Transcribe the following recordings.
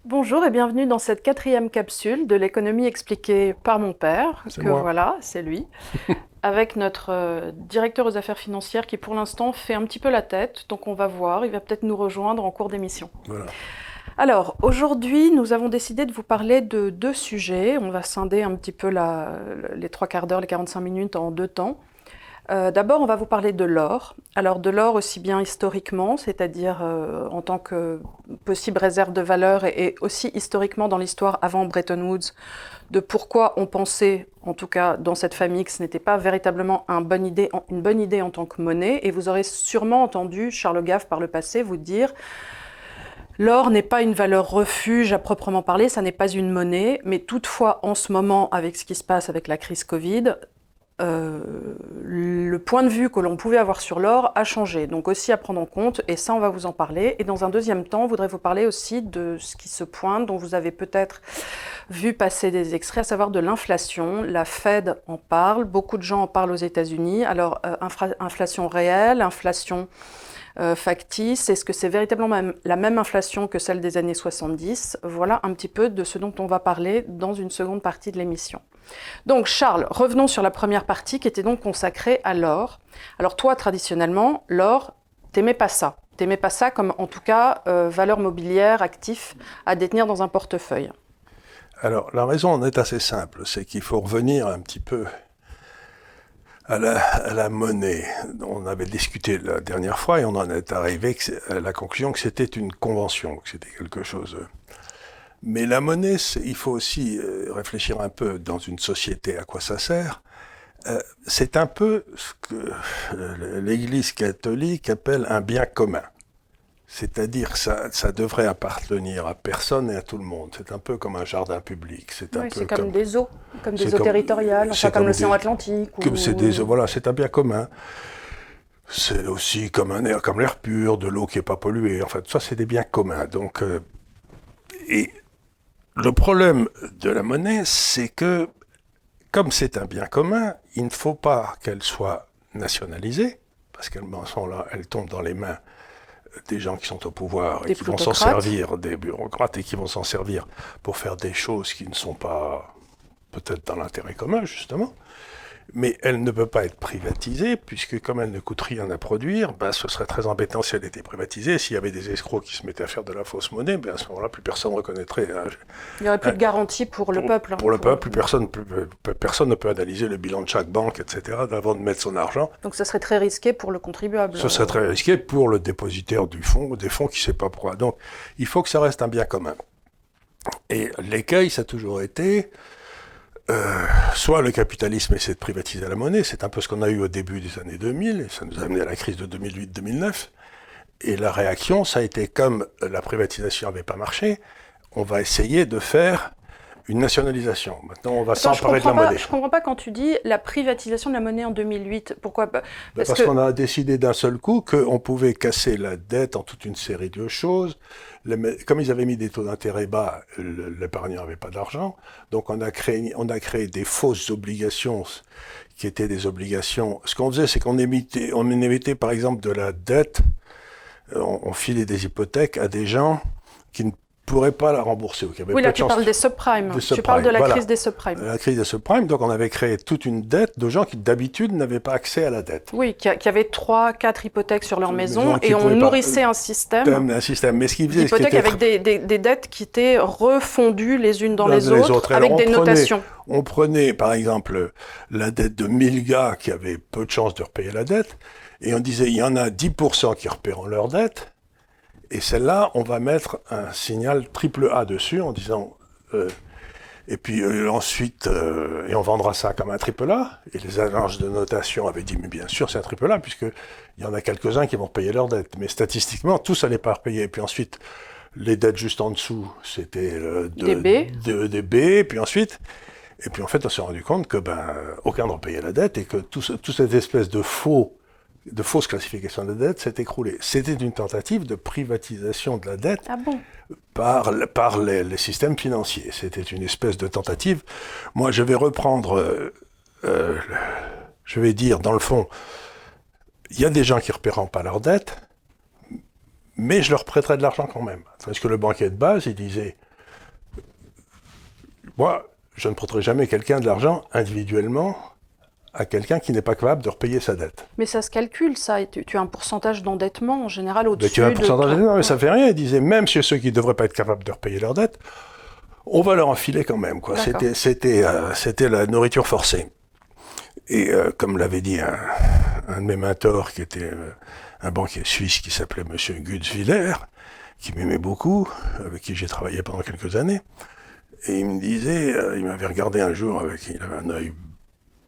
Bonjour et bienvenue dans cette 4e capsule de l'économie expliquée par mon père, C'est que moi. voilà, c'est lui, avec notre directeur aux affaires financières qui pour l'instant fait un petit peu la tête, donc on va voir, il va peut-être nous rejoindre en cours d'émission. Voilà. Alors, aujourd'hui, nous avons décidé de vous parler de 2 sujets, on va scinder un petit peu les 3 quarts d'heure, les 45 minutes en 2 temps. D'abord, on va vous parler de l'or. Alors de l'or aussi bien historiquement, c'est-à-dire en tant que possible réserve de valeur et aussi historiquement dans l'histoire avant Bretton Woods, de pourquoi on pensait, en tout cas dans cette famille, que ce n'était pas véritablement une bonne idée en tant que monnaie. Et vous aurez sûrement entendu Charles Gave par le passé vous dire l'or n'est pas une valeur refuge à proprement parler, ça n'est pas une monnaie, mais toutefois en ce moment, avec ce qui se passe avec la crise Covid, le point de vue que l'on pouvait avoir sur l'or a changé, donc aussi à prendre en compte, et ça on va vous en parler. Et dans un deuxième temps, on voudrait vous parler aussi de ce qui se pointe, dont vous avez peut-être vu passer des extraits, à savoir de l'inflation. La Fed en parle, beaucoup de gens en parlent aux États-Unis. Alors inflation réelle, inflation factice, est-ce que c'est véritablement la même inflation que celle des années 70? Voilà un petit peu de ce dont on va parler dans une seconde partie de l'émission. Donc Charles, revenons sur la première partie qui était donc consacrée à l'or. Alors toi, traditionnellement, l'or, t'aimais pas ça. T'aimais pas ça comme, en tout cas, valeur mobilière, actif à détenir dans un portefeuille. Alors, la raison en est assez simple, c'est qu'il faut revenir un petit peu à la monnaie. On avait discuté la dernière fois et on en est arrivé à la conclusion que c'était une convention, que c'était quelque chose. Mais la monnaie, il faut aussi réfléchir un peu dans une société à quoi ça sert. C'est un peu ce que l'Église catholique appelle un bien commun. C'est-à-dire que ça devrait appartenir à personne et à tout le monde. C'est un peu comme un jardin public. C'est un Oui, peu c'est comme des eaux territoriales, enfin c'est comme comme l'océan Atlantique. voilà, c'est un bien commun. C'est aussi comme un air, comme l'air pur, de l'eau qui est pas polluée. En fait, ça, c'est des biens communs. Donc, et le problème de la monnaie, c'est que comme c'est un bien commun, il ne faut pas qu'elle soit nationalisée, parce qu'elle elle tombe dans les mains des gens qui sont au pouvoir et Des qui vont s'en plutocrates. servir, des bureaucrates, et qui vont s'en servir pour faire des choses qui ne sont pas peut-être dans l'intérêt commun, justement. Mais elle ne peut pas être privatisée, puisque comme elle ne coûte rien à produire, ben, ce serait très embêtant si elle était privatisée. S'il y avait des escrocs qui se mettaient à faire de la fausse monnaie, ben, à ce moment-là, plus personne ne reconnaîtrait. Il n'y aurait plus de garantie pour le peuple. Pour le peuple, personne ne peut analyser le bilan de chaque banque, etc., avant de mettre son argent. Donc ça serait très risqué pour le contribuable. Ce serait très risqué pour le dépositaire des fonds qui ne sait pas pourquoi. Donc, il faut que ça reste un bien commun. Et l'écueil, ça a toujours été, soit le capitalisme essaie de privatiser la monnaie, c'est un peu ce qu'on a eu au début des années 2000, et ça nous a amené à la crise de 2008-2009. Et la réaction, ça a été comme la privatisation n'avait pas marché, on va essayer de faire une nationalisation. Maintenant, on va Attends, s'emparer de la monnaie. je comprends pas quand tu dis la privatisation de la monnaie en 2008. Pourquoi? Parce Parce que qu'on a décidé d'un seul coup qu'on pouvait casser la dette en toute une série de choses. Comme ils avaient mis des taux d'intérêt bas, l'épargnant n'avait pas d'argent. Donc on a créé des fausses obligations qui étaient des obligations. Ce qu'on faisait, c'est qu'on émettait par exemple de la dette, on filait des hypothèques à des gens qui ne pourraient pas la rembourser ou qui avaient oui, peu là de tu chance. parles des subprimes. Des Tu parles de subprimes, la voilà. crise des subprimes. La crise des subprimes, donc on avait créé toute une dette de gens qui d'habitude n'avaient pas accès à la dette. Oui, qui avaient 3, 4 hypothèques sur leur maison Qui et on pouvaient pas, nourrissait un système un système. Mais ce qui faisait, ce qui d'hypothèques était avec des dettes qui étaient refondues les unes dans les autres, Alors, avec des notations. on prenait, par exemple, la dette de 1000 gars qui avaient peu de chances de repayer la dette, et on disait, il y en a 10% qui repaieront leur dette, et celle-là, on va mettre un signal triple A dessus en disant, et puis ensuite, et on vendra ça comme un triple A, et les agences de notation avaient dit, mais bien sûr, c'est un triple A, puisqu'il y en a quelques-uns qui vont repayer leur dette, mais statistiquement, tous n'allaient pas repayer, et puis ensuite, les dettes juste en dessous, c'était des B, puis ensuite, et puis en fait, on s'est rendu compte que aucun ne repayait la dette et que toute cette espèce de fausse classification de la dette s'est écroulée. C'était une tentative de privatisation de la dette Ah bon? par les systèmes financiers. C'était une espèce de tentative. Moi, je vais reprendre, je vais dire, dans le fond, il y a des gens qui ne repayeront pas leur dette, mais je leur prêterai de l'argent quand même. Parce que le banquier de base, il disait, Moi, je ne prêterai jamais quelqu'un de l'argent individuellement à quelqu'un qui n'est pas capable de repayer sa dette. Mais ça se calcule, ça. Et tu as un pourcentage d'endettement, en général, au-dessus Tu as un pourcentage d'endettement, mais Ouais. ça fait rien. Il disait, même chez ceux qui ne devraient pas être capables de repayer leur dette, on va leur enfiler quand même, quoi. D'accord. C'était la nourriture forcée. Et comme l'avait dit un de mes mentors, qui était un banquier suisse qui s'appelait Monsieur Gutzwiller, qui m'aimait beaucoup, avec qui j'ai travaillé pendant quelques années, et il me disait, il m'avait regardé un jour, il avait un œil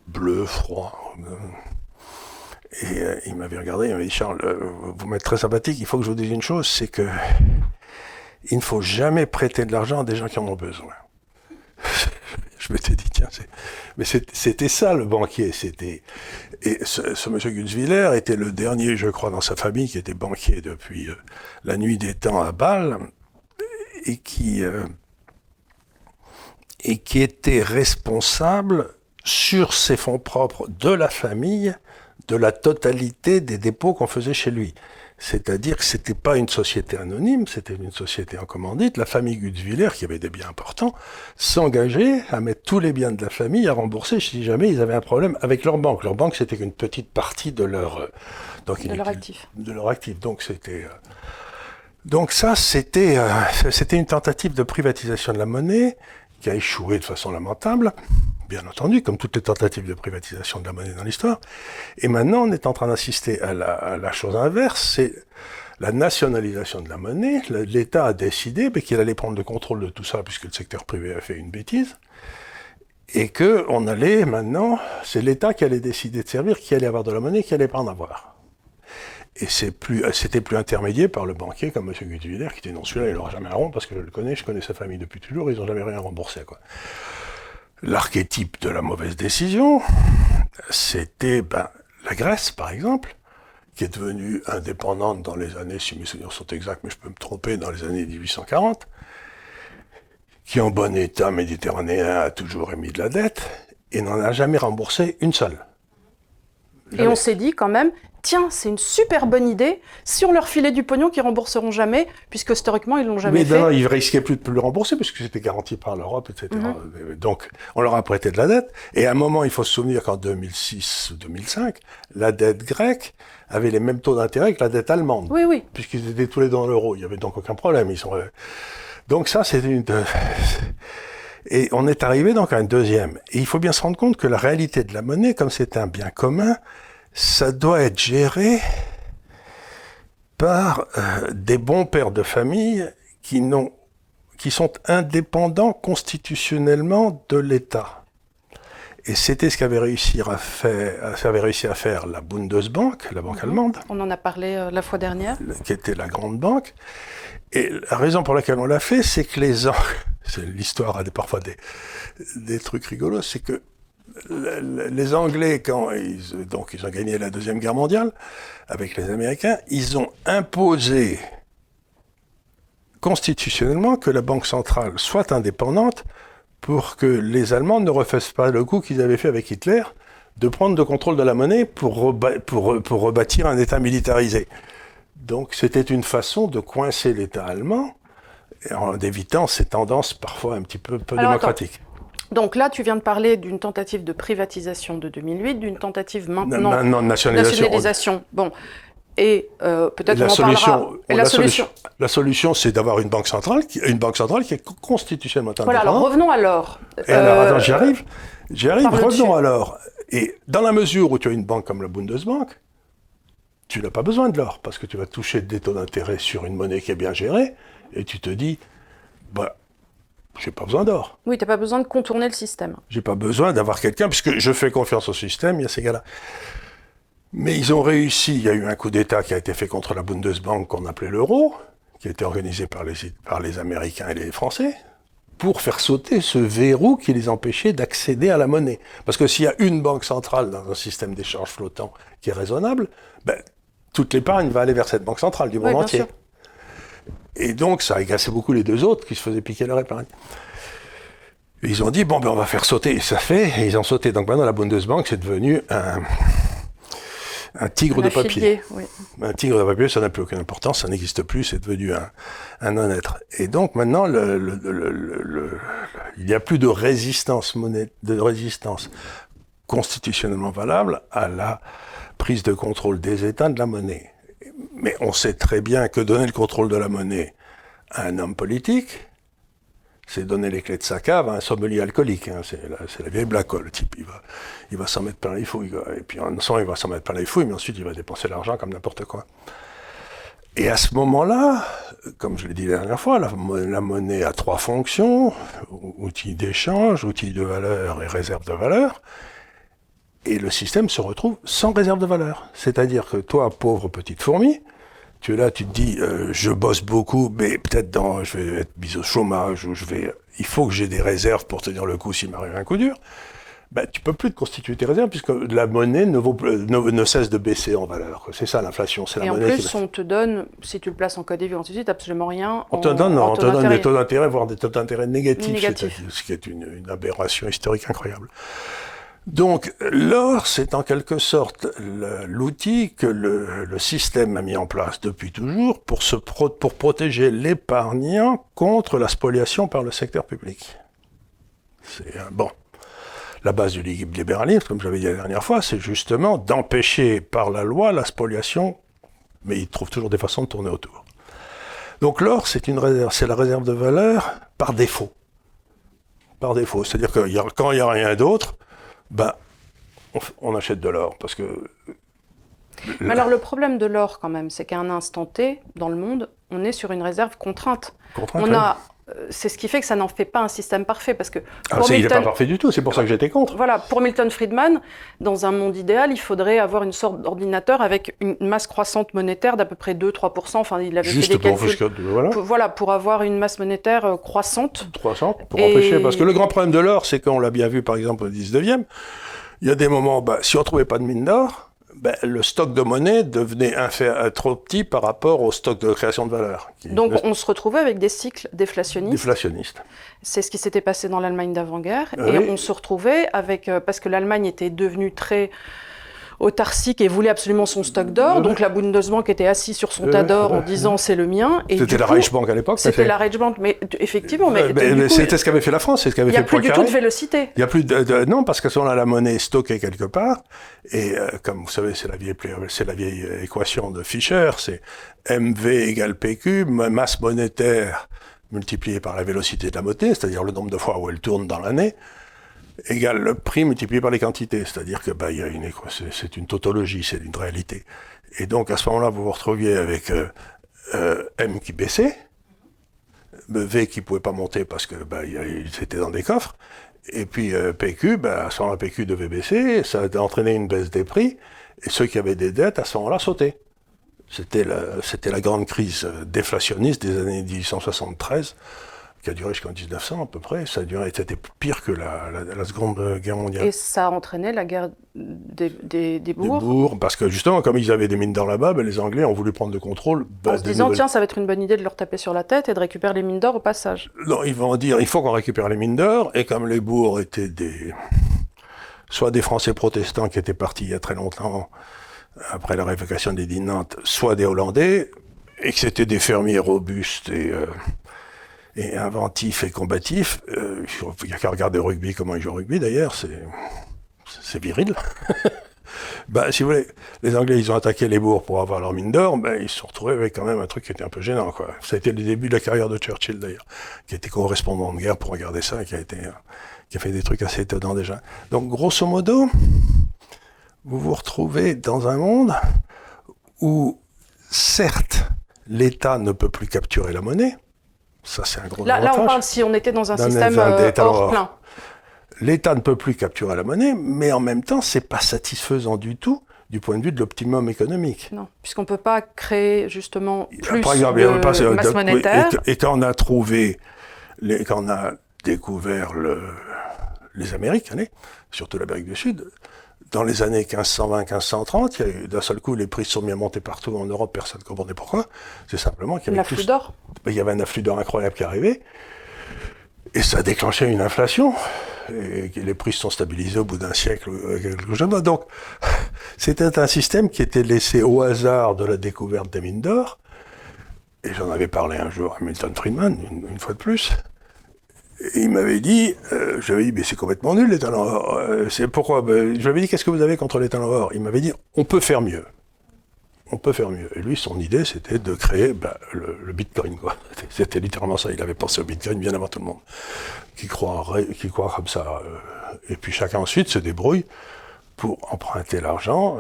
bleu, froid, et il m'avait regardé, il m'avait dit, Charles, vous m'êtes très sympathique, il faut que je vous dise une chose, c'est que il ne faut jamais prêter de l'argent à des gens qui en ont besoin. Je m'étais dit, tiens, mais c'était ça le banquier. Et ce monsieur Gutzwiller était le dernier, je crois, dans sa famille, qui était banquier depuis la nuit des temps à Bâle, et qui était responsable sur ses fonds propres de la famille de la totalité des dépôts qu'on faisait chez lui. C'est-à-dire que c'était pas une société anonyme, c'était une société en commandite. La famille Gutzwiller, qui avait des biens importants, s'engageait à mettre tous les biens de la famille à rembourser si jamais ils avaient un problème avec leur banque. Leur banque, c'était qu'une petite partie de leur actif. De leur actif. Donc ça, c'était une tentative de privatisation de la monnaie qui a échoué de façon lamentable, bien entendu, comme toutes les tentatives de privatisation de la monnaie dans l'histoire. Et maintenant, on est en train d'assister à la chose inverse, c'est la nationalisation de la monnaie. L'État a décidé qu'il allait prendre le contrôle de tout ça, puisque le secteur privé a fait une bêtise, et que on allait maintenant, c'est l'État qui allait décider de servir, qui allait avoir de la monnaie, qui allait pas en avoir. Et c'était plus intermédié par le banquier comme M. Gutzwiller, qui était non, celui-là, il n'aura jamais un rond, parce que je le connais, je connais sa famille depuis toujours, ils n'ont jamais rien remboursé, quoi. L'archétype de la mauvaise décision, c'était la Grèce, par exemple, qui est devenue indépendante dans les années, si mes souvenirs sont exacts, mais je peux me tromper, dans les années 1840, qui en bon état méditerranéen a toujours émis de la dette, et n'en a jamais remboursé une seule. Et on s'est dit quand même, tiens, c'est une super bonne idée, si on leur filait du pognon qu'ils rembourseront jamais, puisque historiquement, ils l'ont jamais fait. Mais non, ils risquaient plus de le rembourser, puisque c'était garanti par l'Europe, etc. Donc, on leur a prêté de la dette, et à un moment, il faut se souvenir qu'en 2006 ou 2005, la dette grecque avait les mêmes taux d'intérêt que la dette allemande. Oui, oui. Puisqu'ils étaient tous les deux dans l'euro, il n'y avait donc aucun problème. Donc ça, c'était une... Et on est arrivé donc à un deuxième. Et il faut bien se rendre compte que la réalité de la monnaie, comme c'est un bien commun, ça doit être géré par des bons pères de famille qui sont indépendants constitutionnellement de l'État. Et c'était ce qu'avait réussi à faire la Bundesbank, la banque allemande. On en a parlé la fois dernière. Qui était la grande banque. Et la raison pour laquelle on l'a fait, c'est que l'histoire a parfois des trucs rigolos, c'est que les Anglais, quand ils ont gagné la Deuxième Guerre mondiale avec les Américains, ils ont imposé constitutionnellement que la Banque centrale soit indépendante pour que les Allemands ne refassent pas le coup qu'ils avaient fait avec Hitler de prendre le contrôle de la monnaie pour rebâtir un État militarisé. Donc c'était une façon de coincer l'État allemand en évitant ces tendances parfois un petit peu démocratiques. Attends. Donc là, tu viens de parler d'une tentative de privatisation de 2008, d'une tentative maintenant de nationalisation. Bon, et peut-être on en parlera. Et la solution, c'est d'avoir une banque centrale qui est constitutionnellement indépendante. Voilà, alors revenons alors. Et alors, attends, j'y arrive. Revenons alors. Et dans la mesure où tu as une banque comme la Bundesbank, tu n'as pas besoin de l'or, parce que tu vas toucher des taux d'intérêt sur une monnaie qui est bien gérée, et tu te dis, j'ai pas besoin d'or. Oui, tu n'as pas besoin de contourner le système. J'ai pas besoin d'avoir quelqu'un, puisque je fais confiance au système, il y a ces gars-là. Mais ils ont réussi, il y a eu un coup d'État qui a été fait contre la Bundesbank qu'on appelait l'euro, qui a été organisé par les Américains et les Français, pour faire sauter ce verrou qui les empêchait d'accéder à la monnaie. Parce que s'il y a une banque centrale dans un système d'échange flottant qui est raisonnable, toute l'épargne va aller vers cette banque centrale du monde entier. Sûr. Et donc, ça a agacé beaucoup les deux autres qui se faisaient piquer leur épargne. Et ils ont dit, on va faire sauter. Et ça fait, et ils ont sauté. Donc maintenant, la Bundesbank, c'est devenu un tigre de papier. Oui. Un tigre de papier, ça n'a plus aucune importance, ça n'existe plus, c'est devenu un non-être. Et donc maintenant, il n'y a plus de résistance constitutionnellement valable à la prise de contrôle des États de la monnaie. Mais on sait très bien que donner le contrôle de la monnaie à un homme politique, c'est donner les clés de sa cave à un sommelier alcoolique. Hein. C'est la vieille blague, quoi. Le type, il va s'en mettre plein les fouilles. Quoi. Et puis, en somme, il va s'en mettre plein les fouilles, mais ensuite, il va dépenser l'argent comme n'importe quoi. Et à ce moment-là, comme je l'ai dit la dernière fois, la monnaie a 3 fonctions, outil d'échange, outil de valeur et réserve de valeur. Et le système se retrouve sans réserve de valeur. C'est-à-dire que toi, pauvre petite fourmi, tu es là, tu te dis, je bosse beaucoup, mais peut-être je vais être mis au chômage, ou il faut que j'ai des réserves pour tenir le coup s'il m'arrive un coup dur. Ben, tu peux plus te constituer tes réserves puisque la monnaie ne cesse de baisser en valeur. C'est ça l'inflation, c'est la monnaie. Et en plus, on te donne, si tu le places en Côte d'Ivoire, ainsi de suite, absolument rien. On te donne des taux d'intérêt, voire des taux d'intérêt négatifs. Ce qui est une aberration historique incroyable. Donc, l'or, c'est en quelque sorte l'outil que le système a mis en place depuis toujours pour protéger l'épargnant contre la spoliation par le secteur public. C'est bon. La base du libéralisme, comme j'avais dit la dernière fois, c'est justement d'empêcher par la loi la spoliation, mais ils trouvent toujours des façons de tourner autour. Donc l'or, c'est la réserve de valeur par défaut. Par défaut, c'est-à-dire que quand il n'y a rien d'autre, ben, on achète de l'or, parce que... Mais alors le problème de l'or quand même, c'est qu'à un instant T, dans le monde, on est sur une réserve contrainte. C'est ce qui fait que ça n'en fait pas un système parfait, parce que... il n'est pas parfait du tout, c'est pour ça que j'étais contre. Voilà, pour Milton Friedman, dans un monde idéal, il faudrait avoir une sorte d'ordinateur avec une masse croissante monétaire d'à peu près 2-3%, enfin il avait fait des calculs. Voilà, pour avoir une masse monétaire croissante. Croissante, pour empêcher, parce que le grand problème de l'or, c'est qu'on l'a bien vu par exemple au 19e, il y a des moments, si on ne trouvait pas de mine d'or, le stock de monnaie devenait trop petit par rapport au stock de création de valeur. Donc on se retrouvait avec des cycles déflationnistes. Déflationnistes. C'est ce qui s'était passé dans l'Allemagne d'avant-guerre. Oui. Et on se retrouvait avec... parce que l'Allemagne était devenue très autarcique et voulait absolument son stock d'or. Donc la Bundesbank était assise sur son tas d'or en disant c'est le mien. C'était la Reichsbank à l'époque. C'était la Reichsbank, mais effectivement. Mais c'était ce qu'avait fait la France, c'est ce qu'avait fait Poincaré. Il n'y a plus du tout de vélocité. Il y a plus non, parce qu'à ce moment-là, la monnaie est stockée quelque part. Et comme vous savez, c'est la vieille équation de Fischer, c'est MV égale PQ, masse monétaire multipliée par la vélocité de la monnaie, c'est-à-dire le nombre de fois où elle tourne dans l'année, égale le prix multiplié par les quantités. C'est-à-dire que il y a c'est une tautologie, c'est une réalité. Et donc à ce moment-là, vous vous retrouviez avec M qui baissait, V qui pouvait pas monter parce que ils étaient dans des coffres, et puis PQ, à ce moment-là, PQ devait baisser, ça a entraîné une baisse des prix, et ceux qui avaient des dettes, à ce moment-là, sautaient. C'était la grande crise déflationniste des années 1873, qui a duré jusqu'en 1900 à peu près. C'était pire que la Seconde Guerre mondiale. Et ça a entraîné la guerre des bourgs. Des bourgs, parce que justement, comme ils avaient des mines d'or là-bas, les Anglais ont voulu prendre le contrôle. En se disant, tiens, ça va être une bonne idée de leur taper sur la tête et de récupérer les mines d'or au passage. Non, ils vont dire, il faut qu'on récupère les mines d'or, et comme les bourgs étaient soit des Français protestants qui étaient partis il y a très longtemps, après la révocation des dits de Nantes, soit des Hollandais, et que c'était des fermiers robustes et inventifs et combatifs. Il n'y a qu'à regarder au rugby, comment ils jouent au rugby d'ailleurs, c'est viril. Si vous voulez, les Anglais, ils ont attaqué les bourgs pour avoir leur mine d'or, ils se sont retrouvés avec quand même un truc qui était un peu gênant, quoi. Ça a été le début de la carrière de Churchill d'ailleurs, qui était correspondant de guerre pour regarder ça, et qui a fait des trucs assez étonnants déjà. Donc grosso modo, vous vous retrouvez dans un monde où, certes, l'État ne peut plus capturer la monnaie. Ça, c'est un gros avantage. Là, on parle si on était dans un système hors plein. L'État ne peut plus capturer la monnaie, mais en même temps, c'est pas satisfaisant du tout du point de vue de l'optimum économique. Non, puisqu'on ne peut pas créer justement plus par exemple, de masse monétaire. Et quand on a quand on a découvert les Amériques, surtout l'Amérique du Sud, dans les années 1520-1530, d'un seul coup, les prix se sont mis à monter partout en Europe, personne ne comprenait pourquoi. C'est simplement qu'il y avait l'afflux d'or. Il y avait un afflux d'or incroyable qui arrivait, et ça a déclenché une inflation, et les prix se sont stabilisés au bout d'un siècle. Donc, C'était un système qui était laissé au hasard de la découverte des mines d'or. Et j'en avais parlé un jour à Milton Friedman, une fois de plus. Et il m'avait dit, j'avais dit, mais c'est complètement nul les talents or. C'est pourquoi je lui avais dit, qu'est-ce que vous avez contre les talents or? Il m'avait dit, on peut faire mieux. On peut faire mieux. Et lui, son idée, c'était de créer le Bitcoin, quoi. C'était littéralement ça. Il avait pensé au Bitcoin bien avant tout le monde, qui croit comme ça. Et puis chacun ensuite se débrouille pour emprunter l'argent.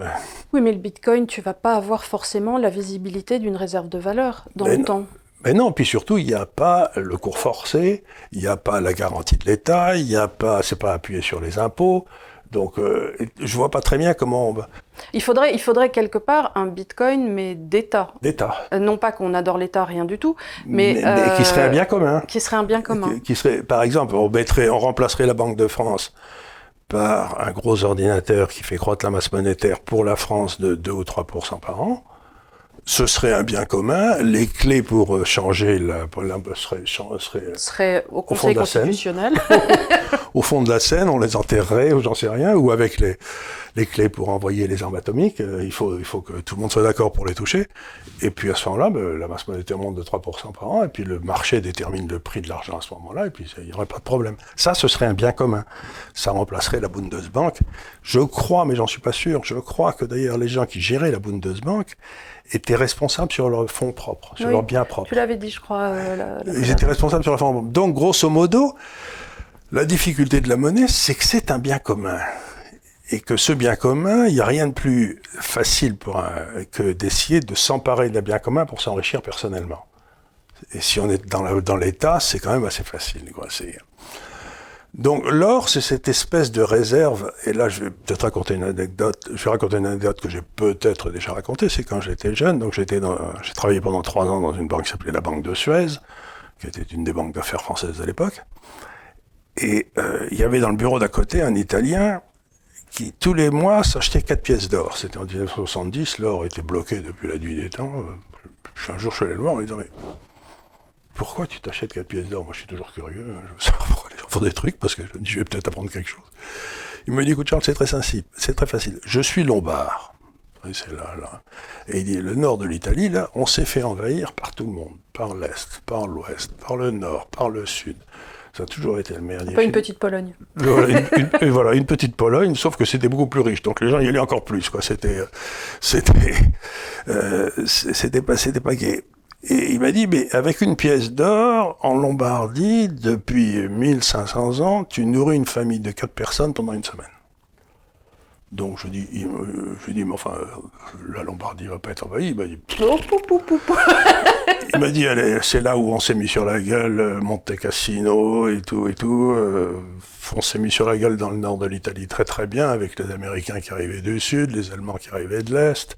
Oui, mais le Bitcoin, tu vas pas avoir forcément la visibilité d'une réserve de valeur dans le temps. Mais non, puis surtout, il n'y a pas le cours forcé, il n'y a pas la garantie de l'État, c'est pas appuyé sur les impôts. Donc, je vois pas très bien comment on va... Il faudrait quelque part un Bitcoin, mais d'État. D'État. Non pas qu'on adore l'État, rien du tout, mais qui serait un bien commun. Qui serait un bien commun. Qui serait, par exemple, on remplacerait la Banque de France par un gros ordinateur qui fait croître la masse monétaire pour la France de 2 ou 3% par an. Ce serait un bien commun. Les clés pour changer seraient au Conseil constitutionnel. Au fond de la Seine, on les enterrerait, ou j'en sais rien, ou avec les clés pour envoyer les armes atomiques. Il faut que tout le monde soit d'accord pour les toucher. Et puis à ce moment-là, la masse monétaire monte de 3% par an, et puis le marché détermine le prix de l'argent à ce moment-là, et puis il n'y aurait pas de problème. Ça, ce serait un bien commun. Ça remplacerait la Bundesbank. Je crois, mais j'en suis pas sûr, je crois que d'ailleurs les gens qui géraient la Bundesbank étaient responsables sur leurs fonds propres, sur leurs biens propres. Tu l'avais dit, je crois. Ils étaient responsables sur leurs fonds propres. Donc, grosso modo, la difficulté de la monnaie, c'est que c'est un bien commun. Et que ce bien commun, il n'y a rien de plus facile que d'essayer de s'emparer d'un bien commun pour s'enrichir personnellement. Et si on est dans l'État, c'est quand même assez facile, quoi. Donc l'or, c'est cette espèce de réserve, et là je vais peut-être raconter une anecdote, que j'ai peut-être déjà racontée, c'est quand j'étais jeune, donc j'ai travaillé pendant 3 ans dans une banque qui s'appelait la Banque de Suez, qui était une des banques d'affaires françaises à l'époque, et il y avait dans le bureau d'à côté un Italien qui tous les mois s'achetait 4 pièces d'or. C'était en 1970, l'or était bloqué depuis la nuit des temps. Un jour je suis allé le voir en lui disant, mais pourquoi tu t'achètes 4 pièces d'or? Moi, je suis toujours curieux. Je veux savoir pourquoi les gens font des trucs, parce que je me dis, je vais peut-être apprendre quelque chose. Il me dit, écoute, Charles, c'est très facile. Je suis lombard. Et c'est là. Et il dit, le nord de l'Italie, là, on s'est fait envahir par tout le monde. Par l'Est, par l'Ouest, par le Nord, par le Sud. Ça a toujours été le merdier. Pas une petite Pologne. Voilà, une petite Pologne, sauf que c'était beaucoup plus riche. Donc les gens y allaient encore plus, quoi. C'était pas gai. Et il m'a dit, mais avec une pièce d'or, en Lombardie, depuis 1500 ans, tu nourris une famille de 4 personnes pendant une semaine. Donc je dis, mais enfin, la Lombardie va pas être envahie. Il m'a dit, il m'a dit, allez, c'est là où on s'est mis sur la gueule, Monte Cassino et tout. On s'est mis sur la gueule dans le nord de l'Italie très très bien, avec les Américains qui arrivaient du sud, les Allemands qui arrivaient de l'est,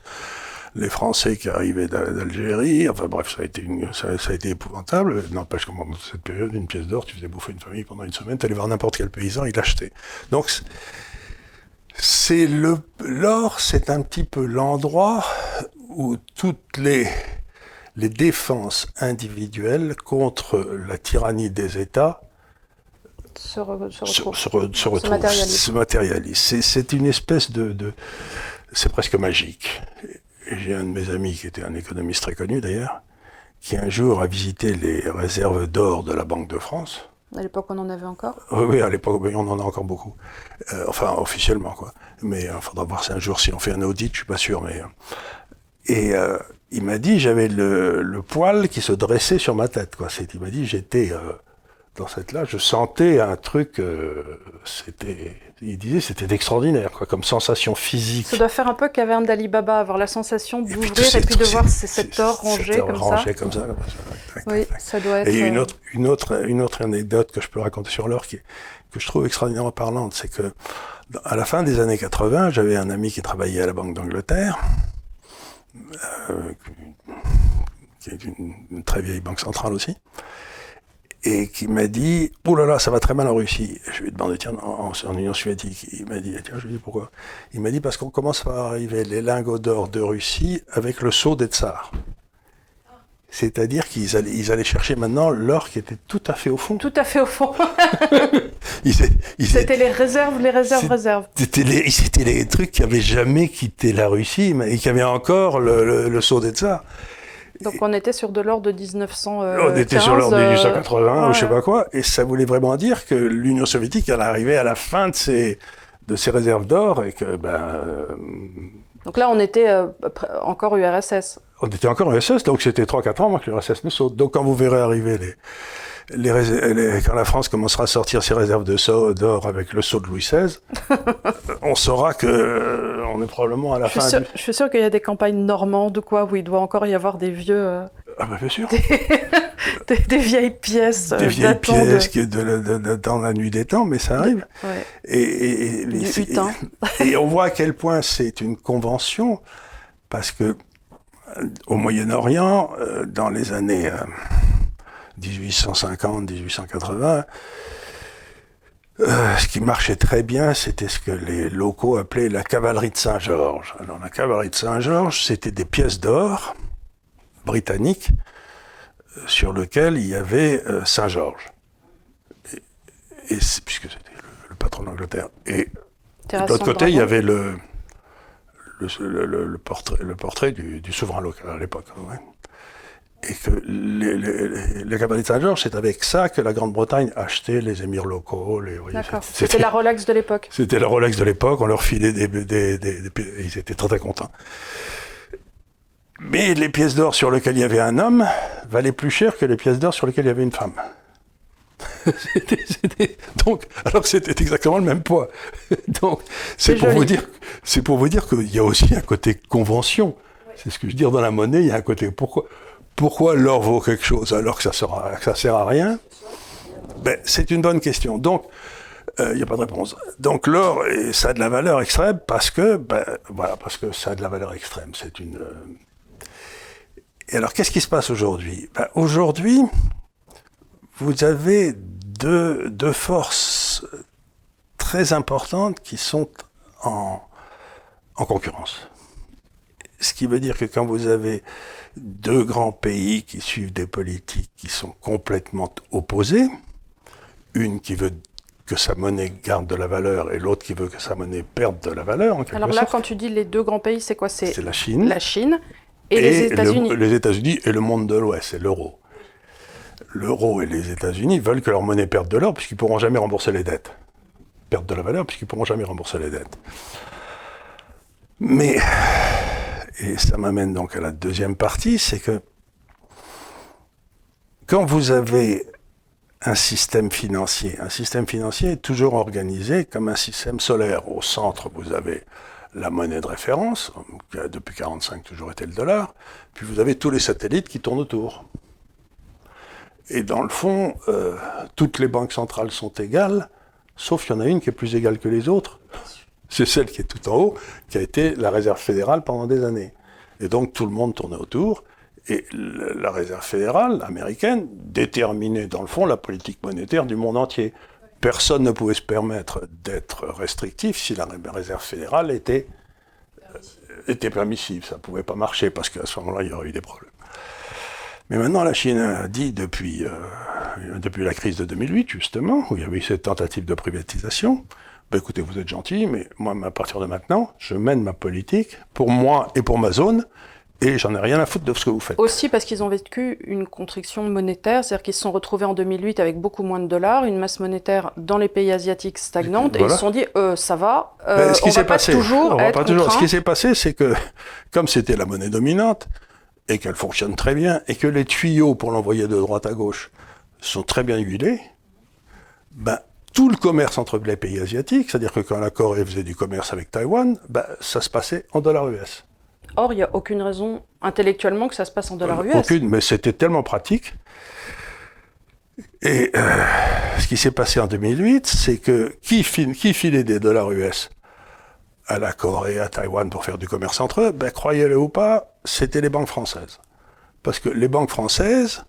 les Français qui arrivaient d'Algérie. Enfin bref, ça a été épouvantable. N'empêche que dans cette période, une pièce d'or, tu faisais bouffer une famille pendant une semaine, tu allais voir n'importe quel paysan, il l'achetait. Donc l'or, c'est un petit peu l'endroit où toutes les défenses individuelles contre la tyrannie des États se matérialisent. C'est une espèce c'est presque magique. J'ai un de mes amis qui était un économiste très connu d'ailleurs, qui un jour a visité les réserves d'or de la Banque de France. À l'époque, on en avait encore? Oui, à l'époque, on en a encore beaucoup. Enfin, officiellement, quoi. Mais il faudra voir si un jour, si on fait un audit, je suis pas sûr. Et il m'a dit, j'avais le poil qui se dressait sur ma tête, quoi. Il m'a dit, j'étais dans là, je sentais un truc, il disait, c'était extraordinaire, quoi, comme sensation physique. Ça doit faire un peu Caverne d'Ali Baba, avoir la sensation d'ouvrir et puis de voir cet or rangé comme ça. Oui, ça doit être... Et une autre anecdote que je peux raconter sur l'or, que je trouve extraordinairement parlante, c'est que à la fin des années 80, j'avais un ami qui travaillait à la Banque d'Angleterre, qui est une très vieille banque centrale aussi, et qui m'a dit, oh là là, ça va très mal en Russie. Je lui ai demandé, tiens, en Union soviétique. Il m'a dit, tiens, je lui ai dit pourquoi. Il m'a dit, parce qu'on commence à arriver les lingots d'or de Russie avec le sceau des tsars. C'est-à-dire ils allaient chercher maintenant l'or qui était tout à fait au fond. Tout à fait au fond. Ils C'était les réserves. C'était les trucs qui n'avaient jamais quitté la Russie et qui avaient encore le sceau des tsars. Donc on était sur de l'or de 1915. On était sur l'or de 1880 ou je sais pas quoi. Et ça voulait vraiment dire que l'Union soviétique allait arriver à la fin de ses réserves d'or et que... Donc là, on était encore URSS. On était encore URSS, donc c'était 3-4 ans avant que l'URSS ne saute. Donc quand vous verrez arriver quand la France commencera à sortir ses réserves d'or avec le sceau de Louis XVI, on saura que on est probablement à la fin. Je suis sûr qu'il y a des campagnes normandes ou quoi, où il doit encore y avoir des vieux... Ah bah bien sûr. des vieilles pièces. Des vieilles pièces dans la nuit des temps, mais ça arrive. Ouais. Et on voit à quel point c'est une convention, parce que au Moyen-Orient, dans les années 1850-1880, ce qui marchait très bien, c'était ce que les locaux appelaient la cavalerie de Saint-Georges. Alors la cavalerie de Saint-Georges, c'était des pièces d'or britanniques sur lesquelles il y avait Saint-Georges, puisque c'était le patron d'Angleterre. Et de l'autre côté, il y avait le portrait du souverain local à l'époque. Ouais. Et que les cavaliers de Saint-Georges, c'est avec ça que la Grande-Bretagne achetait les émirs locaux. D'accord. C'était la Rolex de l'époque. C'était la Rolex de l'époque, on leur filait ils étaient très très contents. Mais les pièces d'or sur lesquelles il y avait un homme valaient plus cher que les pièces d'or sur lesquelles il y avait une femme. Donc, alors que c'était exactement le même poids. Donc, c'est pour vous dire qu'il y a aussi un côté convention. Ouais. C'est ce que je veux dire dans la monnaie, il y a un côté pourquoi l'or vaut quelque chose alors que ça sert à rien? C'est une bonne question. Donc, il n'y a pas de réponse. Donc l'or, ça a de la valeur extrême parce que ça a de la valeur extrême. Et alors, qu'est-ce qui se passe aujourd'hui? Aujourd'hui, vous avez deux forces très importantes qui sont en concurrence. Ce qui veut dire que quand vous avez deux grands pays qui suivent des politiques qui sont complètement opposées, une qui veut que sa monnaie garde de la valeur et l'autre qui veut que sa monnaie perde de la valeur, en quelque sorte. Alors là, quand tu dis les deux grands pays, c'est quoi? C'est la Chine. La Chine et les États-Unis. Les États-Unis et le monde de l'Ouest, c'est l'euro. L'euro et les États-Unis veulent que leur monnaie perde de l'or puisqu'ils ne pourront jamais rembourser les dettes. Perdre de la valeur puisqu'ils ne pourront jamais rembourser les dettes. Mais, et ça m'amène donc à la deuxième partie, c'est que quand vous avez un système financier est toujours organisé comme un système solaire. Au centre, vous avez la monnaie de référence, qui a depuis 1945 toujours été le dollar, puis vous avez tous les satellites qui tournent autour. Et dans le fond, toutes les banques centrales sont égales, sauf qu'il y en a une qui est plus égale que les autres. C'est celle qui est tout en haut, qui a été la Réserve fédérale pendant des années. Et donc tout le monde tournait autour, et la Réserve fédérale américaine déterminait dans le fond la politique monétaire du monde entier. Personne ne pouvait se permettre d'être restrictif si la Réserve fédérale était permissive. Ça ne pouvait pas marcher parce qu'à ce moment-là, il y aurait eu des problèmes. Mais maintenant, la Chine a dit, depuis la crise de 2008, justement, où il y avait eu cette tentative de privatisation, écoutez, vous êtes gentils, mais moi, à partir de maintenant, je mène ma politique pour moi et pour ma zone, et j'en ai rien à foutre de ce que vous faites. Aussi parce qu'ils ont vécu une constriction monétaire, c'est-à-dire qu'ils se sont retrouvés en 2008 avec beaucoup moins de dollars, une masse monétaire dans les pays asiatiques stagnante, et ils se sont dit, ça va, on va pas toujours être contraint. Ce qui s'est passé, c'est que, comme c'était la monnaie dominante, et qu'elle fonctionne très bien, et que les tuyaux pour l'envoyer de droite à gauche sont très bien huilés, tout le commerce entre les pays asiatiques, c'est-à-dire que quand la Corée faisait du commerce avec Taïwan, ça se passait en dollars US. Or, il n'y a aucune raison intellectuellement que ça se passe en dollars US. Aucune, mais c'était tellement pratique. Et ce qui s'est passé en 2008, c'est que qui filait des dollars US à la Corée, à Taïwan pour faire du commerce entre eux, croyez-le ou pas, c'était les banques françaises. Parce que les banques françaises,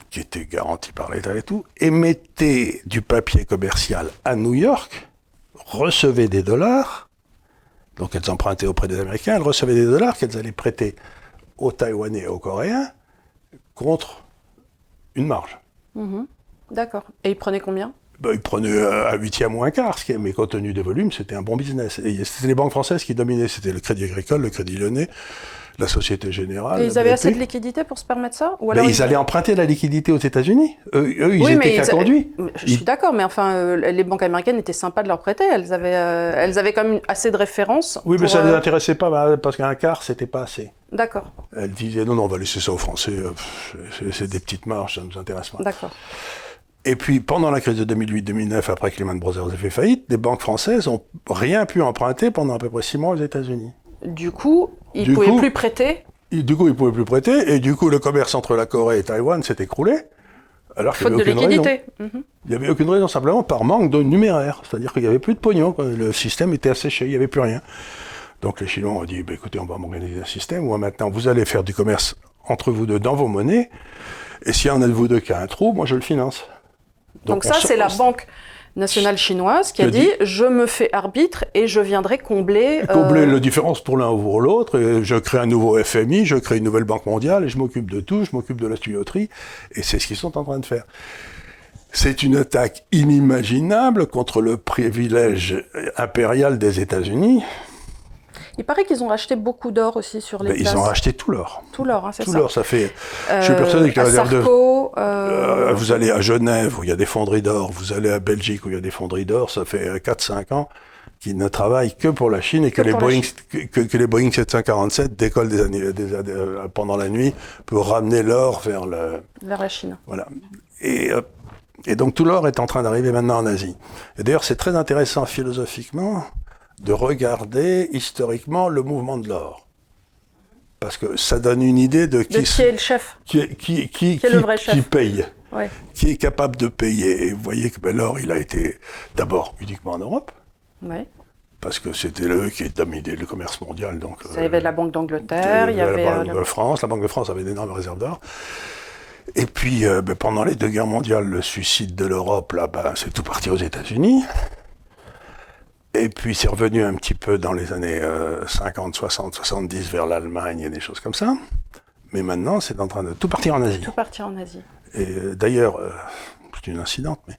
qui étaient garanties par l'État et tout, émettaient du papier commercial à New York, recevaient des dollars, donc elles empruntaient auprès des Américains, elles recevaient des dollars qu'elles allaient prêter aux Taïwanais et aux Coréens contre une marge. D'accord. Et ils prenaient combien? Ils prenaient un huitième ou un quart, mais compte tenu des volumes, c'était un bon business. Et c'était les banques françaises qui dominaient, c'était le Crédit Agricole, le Crédit Lyonnais, la Société Générale. Et ils avaient assez de liquidité pour se permettre ça? Ou alors ils allaient emprunter la liquidité aux États-Unis. Eux, ils étaient qu'à conduit. Je suis d'accord, mais enfin, les banques américaines étaient sympas de leur prêter. Elles avaient quand même assez de références. Oui, mais ça ne les intéressait pas, parce qu'un quart, c'était pas assez. D'accord. Elles disaient, non, on va laisser ça aux Français, c'est des petites marges, ça ne nous intéresse pas. D'accord. Et puis, pendant la crise de 2008-2009, après que Lehman Brothers ait fait faillite, les banques françaises n'ont rien pu emprunter pendant à peu près 6 mois aux États-Unis. Du coup, ils ne pouvaient plus prêter. Du coup, ils ne pouvaient plus prêter, et du coup, le commerce entre la Corée et Taïwan s'est écroulé. Alors qu'il n'y avait aucune raison. Il n'y avait aucune raison, simplement par manque de numéraire. C'est-à-dire qu'il n'y avait plus de pognon, quoi. Le système était asséché, il n'y avait plus rien. Donc les Chinois ont dit, écoutez, on va organiser un système où maintenant vous allez faire du commerce entre vous deux dans vos monnaies, et s'il y en a de vous deux qui a un trou, moi je le finance. Donc ça, c'est la Banque nationale chinoise qui a dit je me fais arbitre et je viendrai combler la différence pour l'un ou pour l'autre, et je crée un nouveau FMI, je crée une nouvelle banque mondiale et je m'occupe de tout, je m'occupe de la tuyauterie, et c'est ce qu'ils sont en train de faire. C'est une attaque inimaginable contre le privilège impérial des États-Unis. Il paraît qu'ils ont racheté beaucoup d'or aussi sur les places. Ils ont racheté tout l'or. Tout l'or, hein, c'est ça. Tout l'or, ça fait... je suis persuadé que la réserve Sarko, vous allez à Genève, où il y a des fonderies d'or, vous allez à Belgique, où il y a des fonderies d'or, ça fait 4-5 ans qu'ils ne travaillent que pour la Chine, et que les Boeing 747 décollent pendant la nuit pour ramener l'or vers la Chine. Voilà. Et donc tout l'or est en train d'arriver maintenant en Asie. Et d'ailleurs, c'est très intéressant philosophiquement de regarder historiquement le mouvement de l'or. Parce que ça donne une idée de qui est le chef. Qui est le vrai chef. Qui paye. Ouais. Qui est capable de payer. Et vous voyez que l'or, il a été d'abord uniquement en Europe. Ouais. Parce que c'était eux qui dominaient le commerce mondial. Donc, il y avait la Banque d'Angleterre, il y avait la Banque de France. La Banque de France avait d'énormes réserves d'or. Et puis, pendant les 2 guerres mondiales, le suicide de l'Europe, là, c'est tout parti aux États-Unis. Et puis c'est revenu un petit peu dans les années 50, 60, 70 vers l'Allemagne et des choses comme ça. Mais maintenant, c'est en train de tout partir en Asie. Tout partir en Asie. Et d'ailleurs, c'est une incidente, mais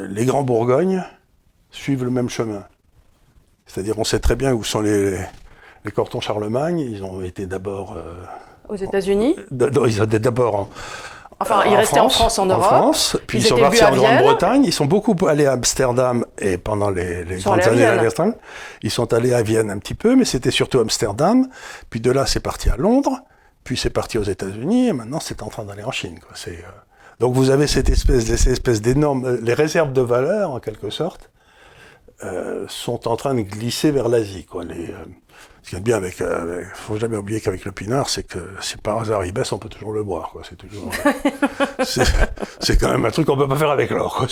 les Grands Bourgognes suivent le même chemin. C'est-à-dire, on sait très bien où sont les cantons Charlemagne. Ils ont été d'abord... aux États-Unis. Ils étaient d'abord ils restaient en France, en Europe. France, puis ils sont partis en Grande-Bretagne. Ils sont beaucoup allés à Amsterdam, et pendant les grandes années à Amsterdam, ils sont allés à Vienne un petit peu, mais c'était surtout Amsterdam. Puis de là, c'est parti à Londres, puis c'est parti aux États-Unis, et maintenant c'est en train d'aller en Chine, quoi. Donc vous avez cette espèce d'énorme... Les réserves de valeur, en quelque sorte, sont en train de glisser vers l'Asie, quoi. Ce qui est bien faut jamais oublier qu'avec le pinard, c'est que si par hasard il baisse, on peut toujours le boire, quoi. C'est toujours, c'est quand même un truc qu'on peut pas faire avec l'or, quoi.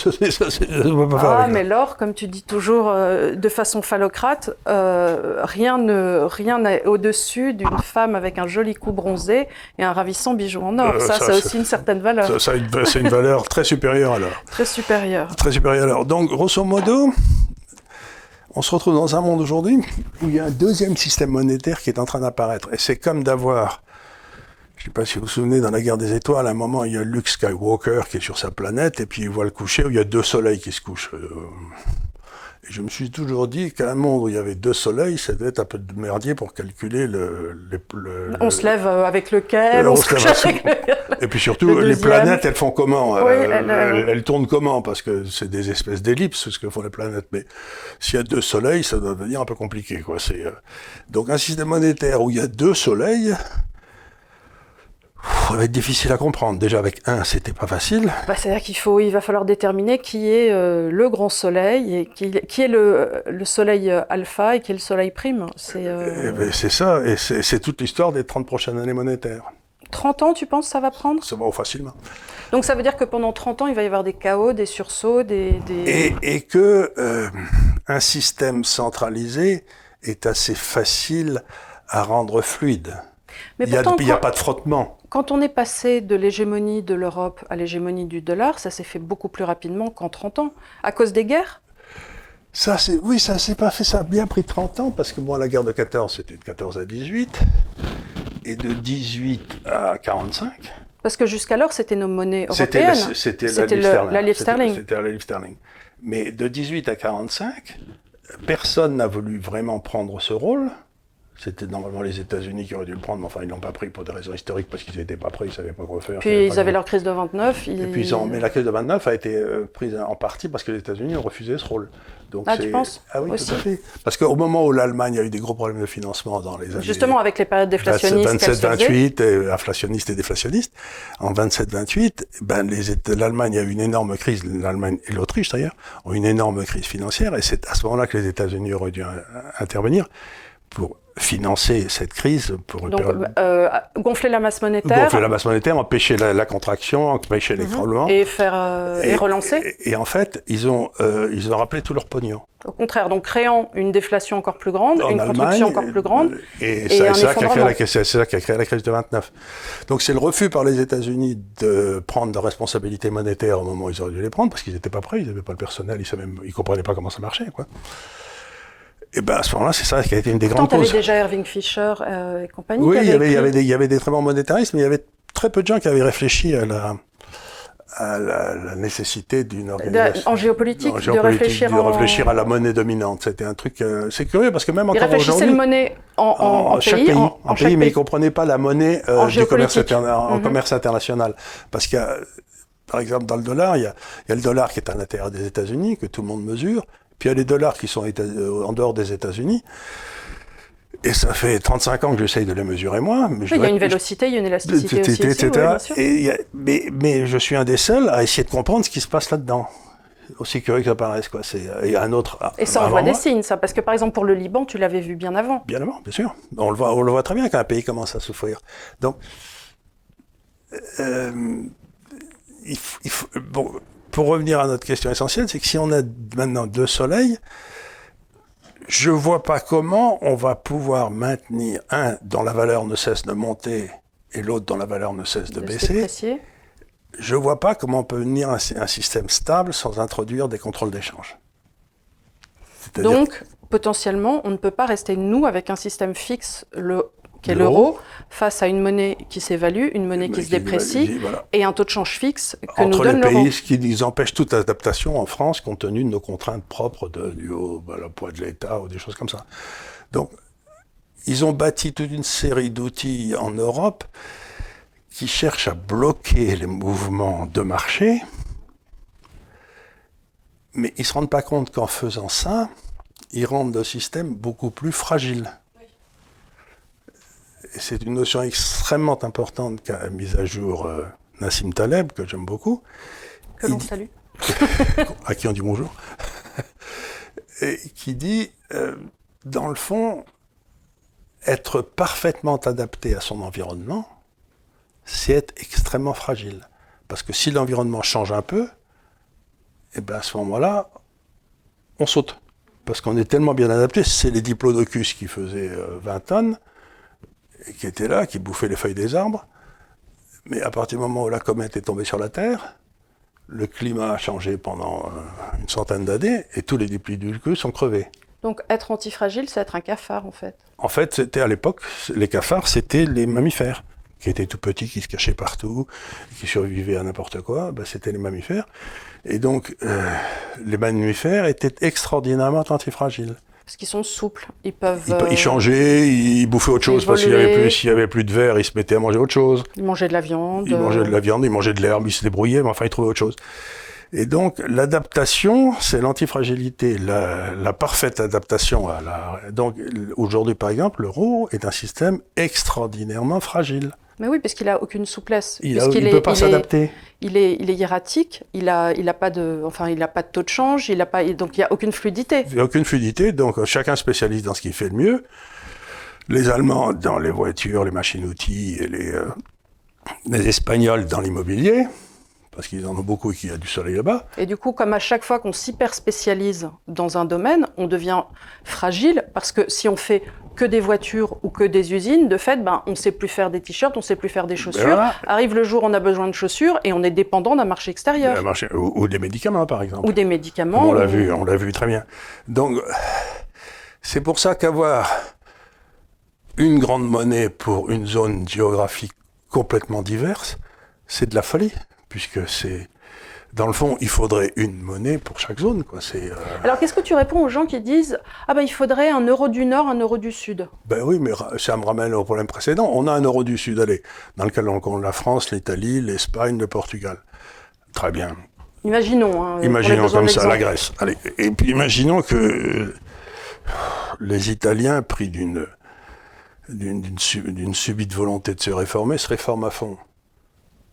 Mais l'or, comme tu dis toujours de façon phallocrate, rien n'est au-dessus d'une femme avec un joli cou bronzé et un ravissant bijou en or. Ça a aussi une certaine valeur. C'est une valeur très supérieure à l'or. Très supérieure. Très supérieure à l'or. Donc, grosso modo, on se retrouve dans un monde aujourd'hui où il y a un deuxième système monétaire qui est en train d'apparaître. Et c'est comme d'avoir, je ne sais pas si vous vous souvenez, dans la guerre des étoiles, à un moment, il y a Luke Skywalker qui est sur sa planète, et puis il voit le coucher où il y a 2 soleils qui se couchent. Et je me suis toujours dit qu'un monde où il y avait 2 soleils, ça devait être un peu de merdier pour calculer on se lève avec lequel, on se couche avec Et puis surtout, les planètes, elles font comment? Elles tournent comment? Parce que c'est des espèces d'ellipses, ce que font les planètes. Mais s'il y a 2 soleils, ça doit devenir un peu compliqué, quoi. Donc un système monétaire où il y a 2 soleils, ça va être difficile à comprendre. Déjà, avec un, c'était pas facile. C'est-à-dire il va falloir déterminer qui est le grand soleil, et qui est le soleil alpha et qui est le soleil prime. C'est ça, et c'est toute l'histoire des 30 prochaines années monétaires. 30 ans, tu penses, ça va prendre? Ça va facilement. Donc ça veut dire que pendant 30 ans, il va y avoir des chaos, des sursauts, Et que un système centralisé est assez facile à rendre fluide. Mais il n'y a pas de frottement. Quand on est passé de l'hégémonie de l'Europe à l'hégémonie du dollar, ça s'est fait beaucoup plus rapidement qu'en 30 ans, à cause des guerres. Ça s'est pas fait, ça a bien pris 30 ans, parce que la guerre de 14, c'était de 14 à 18. Et de 18 à 45... Parce que jusqu'alors, c'était nos monnaies européennes. C'était la livre sterling. C'était la livre sterling. Mais de 18 à 45, personne n'a voulu vraiment prendre ce rôle. C'était normalement les États-Unis qui auraient dû le prendre, mais enfin, ils l'ont pas pris pour des raisons historiques, parce qu'ils n'étaient pas prêts, ils savaient pas quoi faire. Puis ils avaient leur crise de 29. Mais la crise de 29 a été prise en partie parce que les États-Unis ont refusé ce rôle. Donc tu penses? Ah oui, aussi. Tout à fait. Parce qu'au moment où l'Allemagne a eu des gros problèmes de financement dans les années... Justement, avec les périodes déflationnistes 27-28, inflationnistes et déflationnistes, en 27-28, l'Allemagne a eu une énorme crise, l'Allemagne et l'Autriche d'ailleurs, ont eu une énorme crise financière, et c'est à ce moment-là que les États-Unis auraient dû intervenir pour financer cette crise. Donc, gonfler la masse monétaire. Gonfler la masse monétaire, empêcher la contraction, empêcher l'écroulement. Et et relancer. Et en fait, ils ont rappelé tout leur pognon. Au contraire, donc créant une déflation encore plus grande, une construction encore plus grande. Et c'est ça qui a créé la crise de 29. Donc c'est le refus par les États-Unis de prendre de responsabilités monétaires au moment où ils auraient dû les prendre, parce qu'ils n'étaient pas prêts, ils n'avaient pas le personnel, ils comprenaient pas comment ça marchait, quoi. Et à ce moment-là, c'est ça qui a été une des grandes causes. Tu avais déjà Irving Fisher et compagnie. Oui, il y avait des très bons monétaristes, mais il y avait très peu de gens qui avaient réfléchi à la nécessité d'une organisation. En géopolitique, de réfléchir à la monnaie dominante. C'était un truc... c'est curieux, parce que même encore aujourd'hui... Ils réfléchissaient la monnaie en chaque pays. En pays, mais ils ne comprenaient pas la monnaie du commerce commerce international. Parce qu'il y a, par exemple, dans le dollar, il y a le dollar qui est à l'intérieur des États-Unis, que tout le monde mesure. Puis il y a les dollars qui sont en dehors des États-Unis. Et ça fait 35 ans que j'essaye de les mesurer moi. Mais il y a une vélocité, il y a une élasticité aussi. Etc. Mais je suis un des seuls à essayer de comprendre ce qui se passe là-dedans. Aussi curieux que ça paraisse, quoi. Il y a un autre... Et ça envoie des signes, ça. Parce que, par exemple, pour le Liban, tu l'avais vu bien avant. Bien avant, bien sûr. On le voit très bien quand un pays commence à souffrir. Donc, pour revenir à notre question essentielle, c'est que si on a maintenant 2 soleils, je vois pas comment on va pouvoir maintenir un dont la valeur ne cesse de monter et l'autre dont la valeur ne cesse de baisser. Je vois pas comment on peut tenir un système stable sans introduire des contrôles d'échange. Donc, potentiellement, on ne peut pas rester, nous, avec un système fixe, qui est l'euro, face à une monnaie qui s'évalue, une monnaie qui se déprécie, voilà. Et un taux de change fixe que nous donne l'euro. Entre les pays, ce qui nous empêche toute adaptation en France, compte tenu de nos contraintes propres du poids de l'État ou des choses comme ça. Donc, ils ont bâti toute une série d'outils en Europe qui cherchent à bloquer les mouvements de marché, mais ils ne se rendent pas compte qu'en faisant ça, ils rendent le système beaucoup plus fragile. Et c'est une notion extrêmement importante qu'a mise à jour Nassim Taleb, que j'aime beaucoup. Que l'on salue. À qui on dit bonjour. Et qui dit, dans le fond, être parfaitement adapté à son environnement, c'est être extrêmement fragile. Parce que si l'environnement change un peu, et à ce moment-là, on saute. Parce qu'on est tellement bien adapté. C'est les diplodocus qui faisaient 20 tonnes, et qui étaient là, qui bouffaient les feuilles des arbres. Mais à partir du moment où la comète est tombée sur la Terre, le climat a changé pendant une centaine d'années, et tous les diplodocus sont crevés. Donc être antifragile, c'est être un cafard, en fait. En fait, c'était à l'époque, les cafards, c'était les mammifères, qui étaient tout petits, qui se cachaient partout, qui survivaient à n'importe quoi. C'était les mammifères. Et donc, les mammifères étaient extraordinairement antifragiles. Parce qu'ils sont souples, ils peuvent... Ils changeaient, ils bouffaient autre chose, parce s'il y avait plus de verre, ils se mettaient à manger autre chose. Ils mangeaient de la viande. Ils mangeaient de l'herbe, ils se débrouillaient, mais enfin, ils trouvaient autre chose. Et donc, l'adaptation, c'est l'antifragilité, la parfaite adaptation à Donc, aujourd'hui, par exemple, l'euro est un système extraordinairement fragile. Mais oui, parce qu'il n'a aucune souplesse. Il ne peut pas s'adapter. Il est hiératique, il a pas de taux de change, donc il n'y a aucune fluidité. Il n'y a aucune fluidité, donc chacun spécialise dans ce qu'il fait le mieux. Les Allemands dans les voitures, les machines-outils, et les Espagnols dans l'immobilier, parce qu'ils en ont beaucoup et qu'il y a du soleil là-bas. Et du coup, comme à chaque fois qu'on s'hyper spécialise dans un domaine, on devient fragile, parce que si on fait que des voitures ou que des usines, de fait, on ne sait plus faire des t-shirts, on ne sait plus faire des chaussures. Voilà. Arrive le jour où on a besoin de chaussures et on est dépendant d'un marché extérieur. Ou des médicaments, par exemple. Ou des médicaments. On l'a vu très bien. Donc, c'est pour ça qu'avoir une grande monnaie pour une zone géographique complètement diverse, c'est de la folie, puisque c'est... Dans le fond, il faudrait une monnaie pour chaque zone, quoi. Alors, qu'est-ce que tu réponds aux gens qui disent « Ah ben, il faudrait un euro du Nord, un euro du Sud ». Ben oui, mais ça me ramène au problème précédent. On a un euro du Sud, allez, dans lequel on compte la France, l'Italie, l'Espagne, le Portugal. Très bien. Imaginons. Hein, imaginons comme ça, la Grèce. Allez. Et puis imaginons que les Italiens, pris d'une subite volonté de se réformer, se réforment à fond.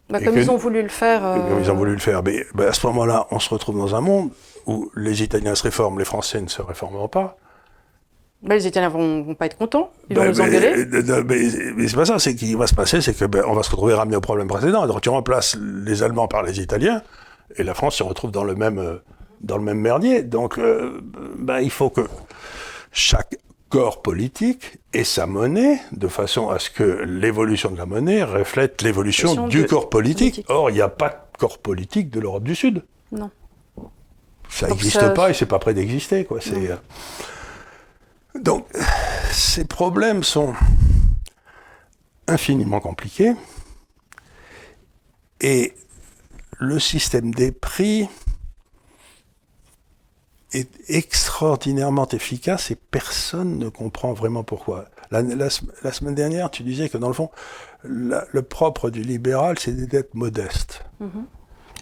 Comme ils ont voulu le faire. Comme ils ont voulu le faire. Mais à ce moment-là, on se retrouve dans un monde où les Italiens se réforment, les Français ne se réformeront pas. Les Italiens vont pas être contents, ils vont nous engueuler. Mais c'est pas ça, c'est qu'il va se passer, c'est que on va se retrouver ramené au problème précédent. Donc tu remplaces les Allemands par les Italiens, et la France se retrouve dans le même merdier. Donc il faut que chaque corps politique ait sa monnaie, de façon à ce que l'évolution de la monnaie reflète l'évolution du corps politique. Or, il n'y a pas de corps politique de l'Europe du Sud. Non. Ça n'existe pas et c'est pas prêt d'exister, quoi. Donc, ces problèmes sont infiniment compliqués et le système des prix est extraordinairement efficace et personne ne comprend vraiment pourquoi. La semaine dernière, tu disais que dans le fond, le propre du libéral, c'est d'être modeste.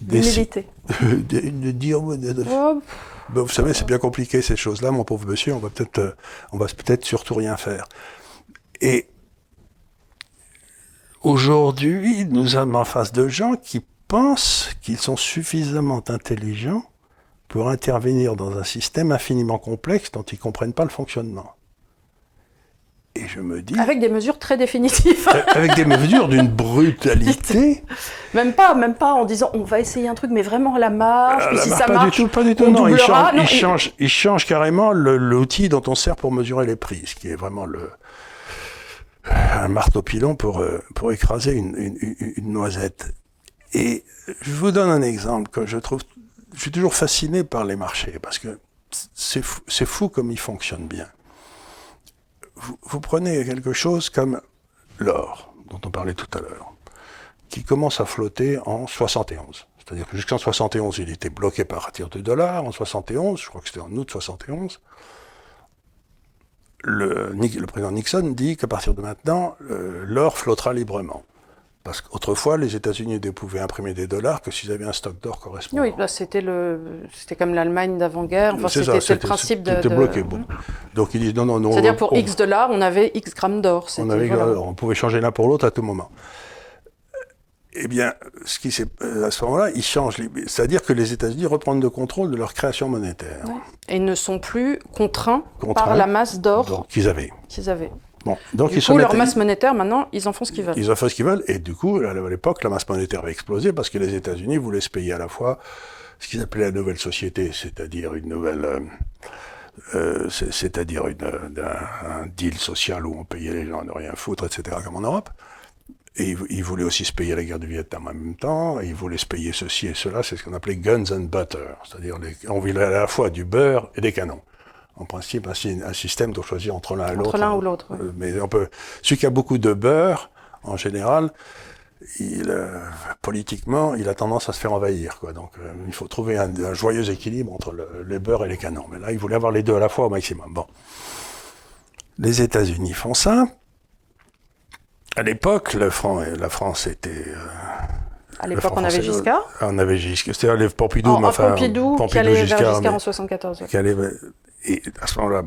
L'humilité. De dire modeste. Oh. Vous savez, c'est bien compliqué ces choses-là, mon pauvre monsieur. On va peut-être surtout rien faire. Et aujourd'hui, nous sommes en face de gens qui pensent qu'ils sont suffisamment intelligents pour intervenir dans un système infiniment complexe dont ils ne comprennent pas le fonctionnement. Et je me dis... Avec des mesures très définitives. Avec des mesures d'une brutalité. Même pas en disant on va essayer un truc, mais vraiment à la marge, puis si ça marche, pas du tout, non. Il change carrément l'outil dont on sert pour mesurer les prix, ce qui est vraiment un marteau-pilon pour écraser une noisette. Et je vous donne un exemple que je trouve... Je suis toujours fasciné par les marchés, parce que c'est fou comme ils fonctionnent bien. Vous prenez quelque chose comme l'or, dont on parlait tout à l'heure, qui commence à flotter en 71. C'est-à-dire que jusqu'en 71, il était bloqué par partir de $. En 71, je crois que c'était en août 71, le président Nixon dit qu'à partir de maintenant, l'or flottera librement. Parce qu'autrefois, les États-Unis ne pouvaient imprimer des dollars que s'ils avaient un stock d'or correspondant. Oui, c'était comme l'Allemagne d'avant-guerre. Enfin, c'était le principe de... C'était bloqué. Bon. Donc ils disent non. C'est-à-dire pour X $, on avait X grammes d'or. On pouvait changer l'un pour l'autre à tout moment. Eh bien, à ce moment-là, ils changent. C'est-à-dire que les États-Unis reprennent le contrôle de leur création monétaire. Ouais. Et ne sont plus contraints par la masse d'or qu'ils avaient. Bon, donc du coup, leur masse monétaire, maintenant, ils en font ce qu'ils veulent. Ils en font ce qu'ils veulent, et du coup, à l'époque, la masse monétaire va exploser parce que les États-Unis voulaient se payer à la fois ce qu'ils appelaient la nouvelle société, c'est-à-dire une nouvelle, un deal social où on payait les gens à ne rien foutre, etc., comme en Europe. Et ils voulaient aussi se payer la guerre du Vietnam en même temps, et ils voulaient se payer ceci et cela, c'est ce qu'on appelait guns and butter, c'est-à-dire on voulait à la fois du beurre et des canons. En principe, un système doit choisir entre l'un et l'autre. Entre l'un ou l'autre. Oui. Mais celui qui a beaucoup de beurre, en général, politiquement, il a tendance à se faire envahir, quoi. Donc, il faut trouver un joyeux équilibre entre les beurres et les canons. Mais là, il voulait avoir les deux à la fois au maximum. Bon. Les États-Unis font ça. À l'époque, la France était... À l'époque, on avait Giscard. On avait Giscard. C'était Pompidou, Pompidou qui allait vers Giscard en 1974. Et à ce moment-là,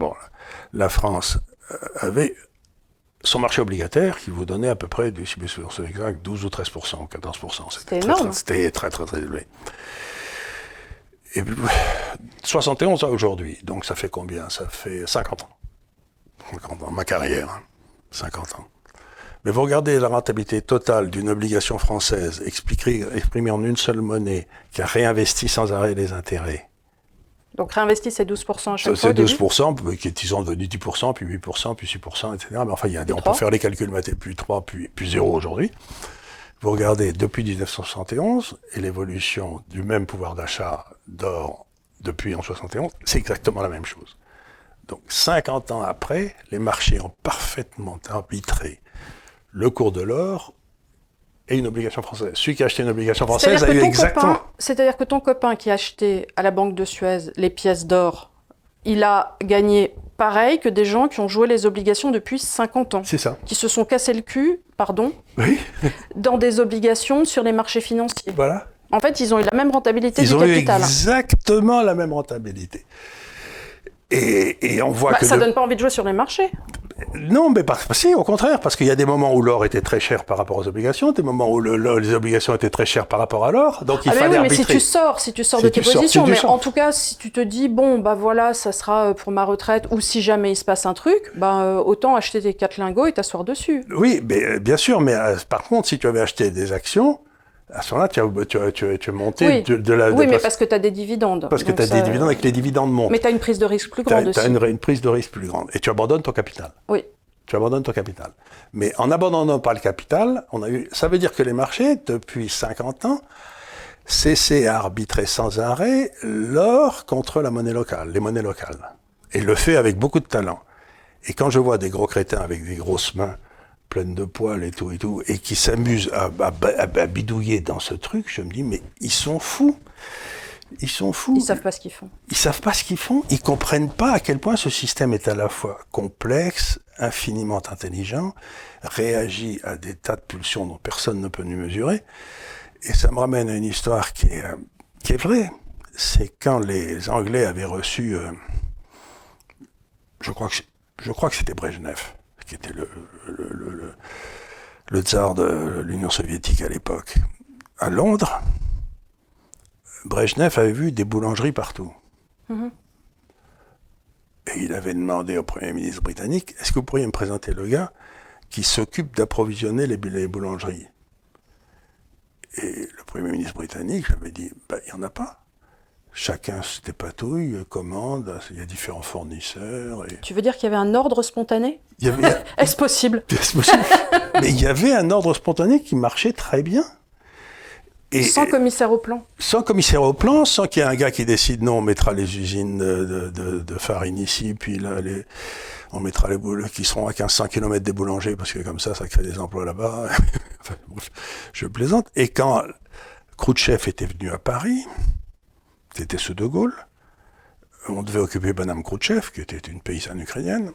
la France avait son marché obligataire qui vous donnait à peu près, si je me souviens exact, 12 ou 13%, ou 14%. C'était énorme. C'était très, très, très élevé. Et puis, 71 à aujourd'hui. Donc, ça fait combien? Ça fait 50 ans. 50 ans, ma carrière. 50 ans. Mais vous regardez la rentabilité totale d'une obligation française exprimée en une seule monnaie qui a réinvesti sans arrêt les intérêts. Donc réinvesti, c'est 12% à chaque fois. C'est 12%, qui sont devenus 10%, puis 8%, puis 6%, etc. Mais enfin, on peut faire les calculs mathématiques, puis 3, puis 0 aujourd'hui. Vous regardez depuis 1971 et l'évolution du même pouvoir d'achat d'or depuis en 71, c'est exactement la même chose. Donc 50 ans après, les marchés ont parfaitement arbitré le cours de l'or et une obligation française. Celui qui a acheté une obligation française a eu exactement... C'est-à-dire que ton copain qui a acheté à la Banque de Suez les pièces d'or, il a gagné pareil que des gens qui ont joué les obligations depuis 50 ans. C'est ça. Qui se sont cassés le cul, oui. dans des obligations sur les marchés financiers. Voilà. En fait, ils ont eu la même rentabilité du capital. Ils ont eu exactement la même rentabilité. Et on voit que... Ça donne pas envie de jouer sur les marchés. Non, mais si, au contraire, parce qu'il y a des moments où l'or était très cher par rapport aux obligations, des moments où les obligations étaient très chères par rapport à l'or, donc il fallait arbitrer. Mais si tu sors de tes positions, en tout cas, si tu te dis, bon, bah voilà, ça sera pour ma retraite, ou si jamais il se passe un truc, autant acheter tes 4 lingots et t'asseoir dessus. Oui, mais, bien sûr, mais par contre, si tu avais acheté des actions, à ce moment-là, tu as monté de la... Oui, mais parce que tu as des dividendes. Parce que tu as des dividendes et que les dividendes montent. Mais tu as une prise de risque plus grande aussi. Tu as une prise de risque plus grande. Et tu abandonnes ton capital. Oui. Tu abandonnes ton capital. Mais en abandonnant pas le capital, ça veut dire que les marchés, depuis 50 ans, cessaient à arbitrer sans arrêt l'or contre la monnaie locale, les monnaies locales. Et le fait avec beaucoup de talent. Et quand je vois des gros crétins avec des grosses mains, pleine de poils et tout, et qui s'amusent à bidouiller dans ce truc, je me dis, mais ils sont fous. Ils sont fous. Ils savent pas ce qu'ils font. Ils savent pas ce qu'ils font. Ils comprennent pas à quel point ce système est à la fois complexe, infiniment intelligent, réagit à des tas de pulsions dont personne ne peut nous mesurer. Et ça me ramène à une histoire qui est vraie. C'est quand les Anglais avaient reçu, je crois que c'était Brejnev, qui était le tsar de l'Union soviétique à l'époque, à Londres. Brejnev avait vu des boulangeries partout. Mm-hmm. Et il avait demandé au Premier ministre britannique, est-ce que vous pourriez me présenter le gars qui s'occupe d'approvisionner les boulangeries? Et le Premier ministre britannique avait dit, il n'y en a pas. Chacun se dépatouille, commande, il y a différents fournisseurs. Et... Tu veux dire qu'il y avait un ordre spontané? Est-ce possible? Est-ce possible? Mais il y avait un ordre spontané qui marchait très bien. Et sans commissaire au plan? Sans commissaire au plan, sans qu'il y ait un gars qui décide, non, on mettra les usines de farine ici, puis là, on mettra les boules qui seront à 1500 km des boulangers, parce que comme ça crée des emplois là-bas. Enfin, je plaisante. Et quand Khrouchtchev était venu à Paris, c'était sous De Gaulle, on devait occuper Madame Khrouchtchev, qui était une paysanne ukrainienne,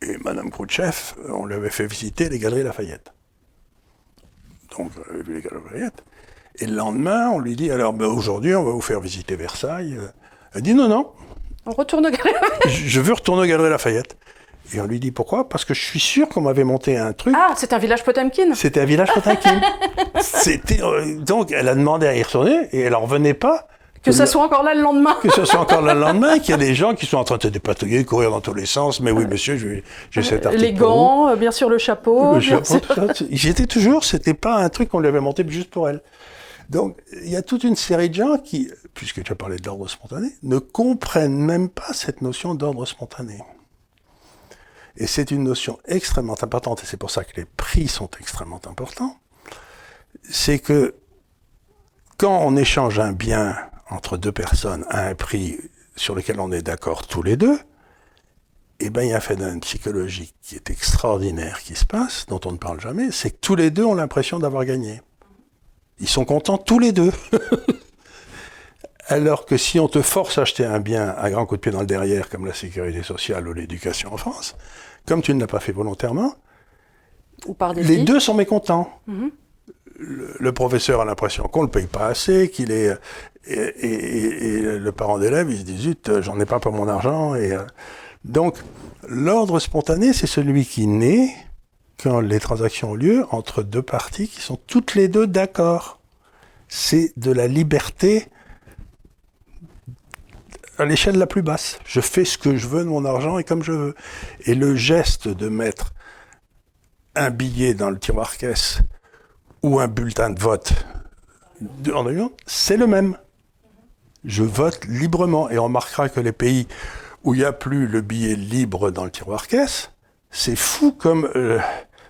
et Madame Khrouchtchev, on lui avait fait visiter les Galeries Lafayette. Donc, on avait vu les Galeries Lafayette. Et le lendemain, on lui dit, alors aujourd'hui, on va vous faire visiter Versailles. Elle dit, non. On retourne aux Galeries Lafayette. Je veux retourner aux Galeries Lafayette. Et on lui dit, pourquoi? Parce que je suis sûr qu'on m'avait monté un truc. Ah, c'est un village Potemkin. C'était un village Potemkin. Donc, elle a demandé à y retourner, et elle n'en revenait pas. Que ça soit encore là le lendemain. Que ce soit encore là le lendemain, qu'il y a des gens qui sont en train de se dépatouiller, courir dans tous les sens. Mais oui, monsieur, j'ai cet article. Les gants, bien sûr le chapeau. J'étais toujours, c'était pas un truc qu'on lui avait monté juste pour elle. Donc, il y a toute une série de gens qui, puisque tu as parlé de l'ordre spontané, ne comprennent même pas cette notion d'ordre spontané. Et c'est une notion extrêmement importante, et c'est pour ça que les prix sont extrêmement importants. C'est que quand on échange un bien entre deux personnes à un prix sur lequel on est d'accord tous les deux, eh bien, il y a un phénomène psychologique qui est extraordinaire qui se passe, dont on ne parle jamais, c'est que tous les deux ont l'impression d'avoir gagné. Ils sont contents tous les deux. Alors que si on te force à acheter un bien à grands coups de pied dans le derrière, comme la sécurité sociale ou l'éducation en France, comme tu ne l'as pas fait volontairement, ou par les deux sont mécontents. Mm-hmm. Le professeur a l'impression qu'on ne le paye pas assez, qu'il est... Et le parent d'élève, il se dit, zut, j'en ai pas pour mon argent. Donc, l'ordre spontané, c'est celui qui naît quand les transactions ont lieu entre deux parties qui sont toutes les deux d'accord. C'est de la liberté à l'échelle la plus basse. Je fais ce que je veux de mon argent et comme je veux. Et le geste de mettre un billet dans le tiroir caisse ou un bulletin de vote en urne, c'est le même. Je vote librement. Et on remarquera que les pays où il n'y a plus le billet libre dans le tiroir caisse, c'est fou comme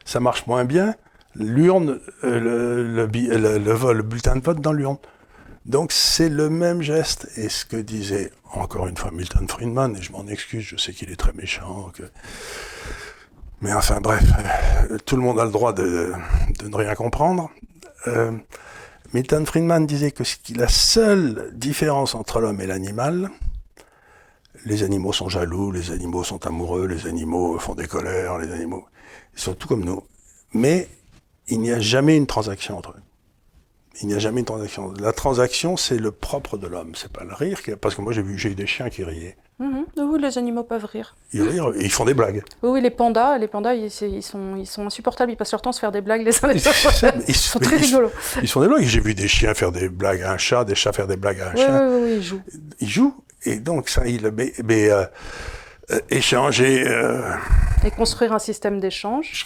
ça marche moins bien, l'urne, le bulletin de vote dans l'urne. Donc c'est le même geste, et ce que disait encore une fois Milton Friedman, et je m'en excuse, je sais qu'il est très méchant, mais enfin bref, tout le monde a le droit de ne rien comprendre. Milton Friedman disait que la seule différence entre l'homme et l'animal, les animaux sont jaloux, les animaux sont amoureux, les animaux font des colères, les animaux ils sont tout comme nous, mais il n'y a jamais une transaction entre eux. Il n'y a jamais une transaction. La transaction, c'est le propre de l'homme. C'est pas le rire, parce que moi j'ai eu des chiens qui riaient. Oui, les animaux peuvent rire. Ils rient et ils font des blagues. Oui, les pandas, ils sont insupportables. Ils passent leur temps à se faire des blagues les uns les autres. Ils sont très rigolos. Ils font des blagues. J'ai vu des chiens faire des blagues à un chat, des chats faire des blagues à un chien. Oui, ils jouent. Ils jouent. Et donc ça, échanger. Et construire un système d'échange.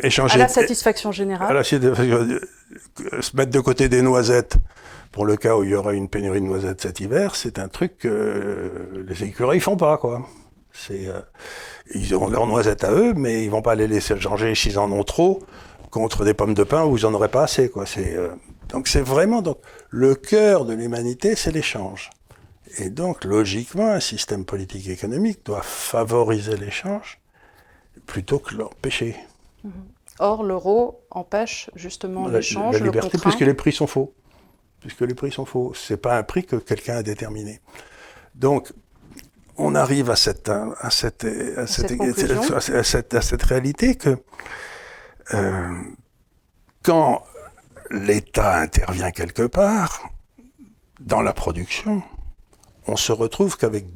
Échanger. À la satisfaction générale. Se mettre de côté des noisettes pour le cas où il y aurait une pénurie de noisettes cet hiver, c'est un truc que les écureuils font pas, quoi. Ils ont leurs noisettes à eux, mais ils vont pas les laisser changer s'ils en ont trop contre des pommes de pin où ils en auraient pas assez, quoi. Donc c'est vraiment le cœur de l'humanité, c'est l'échange. Et donc logiquement, un système politique et économique doit favoriser l'échange plutôt que l'empêcher. Or, l'euro empêche justement l'échange, la liberté, le contraint. puisque les prix sont faux. C'est pas un prix que quelqu'un a déterminé. Donc, on arrive à cette réalité que quand l'État intervient quelque part dans la production, on se retrouve qu'avec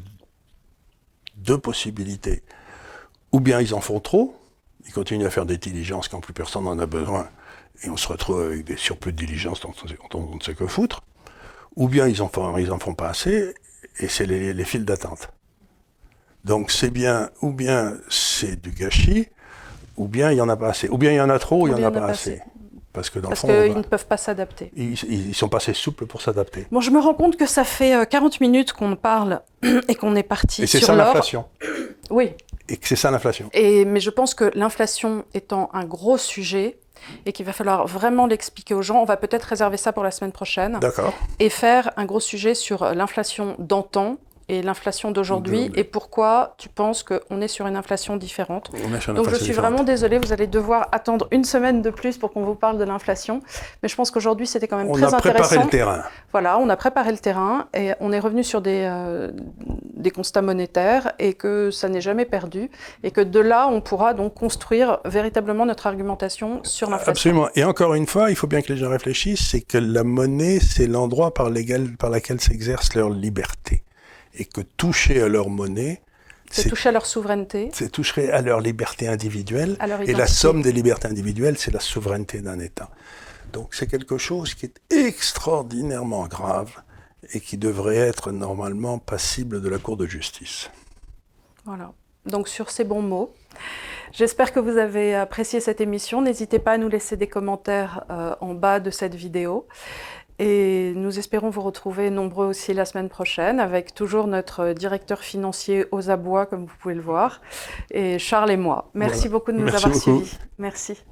deux possibilités. Ou bien ils en font trop, ils continuent à faire des diligences quand plus personne n'en a besoin, et on se retrouve avec des surplus de diligences dont on ne sait que foutre, ou bien ils en font pas assez, et c'est les files d'attente. Donc c'est bien, ou bien c'est du gâchis, ou bien il y en a pas assez, ou bien il y en a trop, ou il y en a pas assez. Parce que dans le fond, qu'ils ne peuvent pas s'adapter. Ils sont pas assez souples pour s'adapter. Bon, je me rends compte que ça fait 40 minutes qu'on parle et qu'on est parti sur l'or. Et c'est ça l'inflation. Oui. Et que c'est ça l'inflation. Mais je pense que l'inflation étant un gros sujet et qu'il va falloir vraiment l'expliquer aux gens, on va peut-être réserver ça pour la semaine prochaine. D'accord. Et faire un gros sujet sur l'inflation d'antan et l'inflation d'aujourd'hui et pourquoi tu penses qu'on est sur une inflation différente. Donc je suis vraiment désolée, vous allez devoir attendre une semaine de plus pour qu'on vous parle de l'inflation. Mais je pense qu'aujourd'hui c'était quand même très intéressant. On a préparé le terrain. Voilà, on a préparé le terrain et on est revenu sur des constats monétaires et que ça n'est jamais perdu et que de là on pourra donc construire véritablement notre argumentation sur l'inflation. Absolument. Et encore une fois, il faut bien que les gens réfléchissent, c'est que la monnaie c'est l'endroit par laquelle s'exerce leur liberté. Et que toucher à leur monnaie, c'est toucher à leur souveraineté. C'est toucher à leur liberté individuelle. Et la somme des libertés individuelles, c'est la souveraineté d'un État. Donc c'est quelque chose qui est extraordinairement grave et qui devrait être normalement passible de la Cour de justice. Voilà. Donc sur ces bons mots, j'espère que vous avez apprécié cette émission. N'hésitez pas à nous laisser des commentaires en bas de cette vidéo. Et nous espérons vous retrouver nombreux aussi la semaine prochaine avec toujours notre directeur financier aux abois, comme vous pouvez le voir, et Charles et moi. Merci beaucoup de nous avoir suivis. Merci.